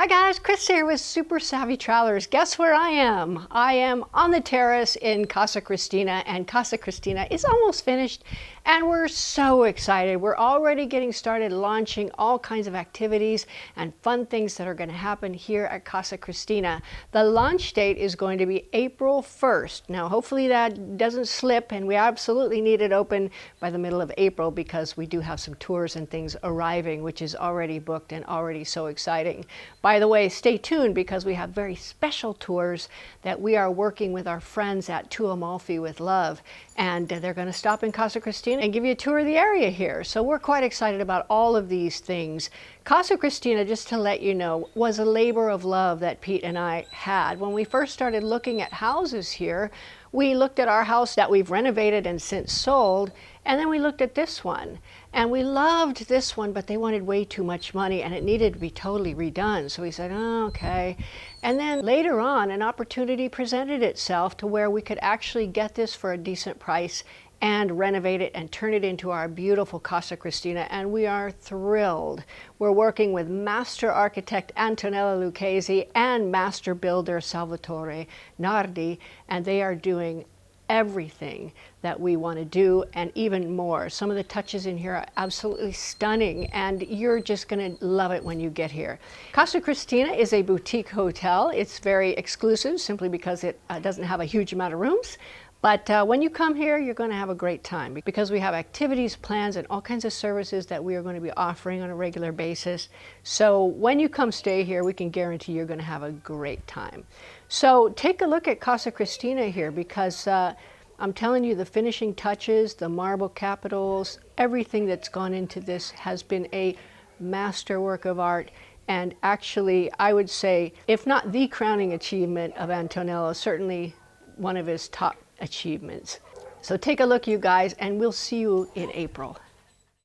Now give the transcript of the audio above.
Hi guys, Chris here with Super Savvy Travelers. Guess where I am? I am on the terrace in Casa Cristina, and Casa Cristina is almost finished and we're so excited. We're already getting started launching all kinds of activities and fun things that are going to happen here at Casa Cristina. The launch date is going to be April 1st. Now hopefully that doesn't slip, and we absolutely need it open by the middle of April because we do have some tours and things arriving, which is already booked and already so exciting. By the way, stay tuned because we have very special tours that we are working with our friends at Tu Amalfi with Love, and they're going to stop in Casa Cristina and give you a tour of the area here. So we're quite excited about all of these things. Casa Cristina, just to let you know, was a labor of love that Pete and I had. When we first started looking at houses here, we looked at our house that we've renovated and since sold, and then we looked at this one. And we loved this one, but they wanted way too much money and it needed to be totally redone. So we said, oh, okay. And then later on, an opportunity presented itself to where we could actually get this for a decent price and renovate it and turn it into our beautiful Casa Cristina, and we are thrilled. We're working with master architect Antonella Lucchesi and master builder Salvatore Nardi, and they are doing everything that we want to do and even more. Some of the touches in here are absolutely stunning, and you're just going to love it when you get here. Casa Cristina is a boutique hotel. It's very exclusive simply because it doesn't have a huge amount of rooms. But when you come here, you're going to have a great time because we have activities, plans, and all kinds of services that we are going to be offering on a regular basis. So when you come stay here, we can guarantee you're going to have a great time. So take a look at Casa Cristina here because I'm telling you, the finishing touches, the marble capitals, everything that's gone into this has been a masterwork of art. And actually, I would say, if not the crowning achievement of Antonella, certainly one of his top achievements. So take a look, you guys, and we'll see you in April.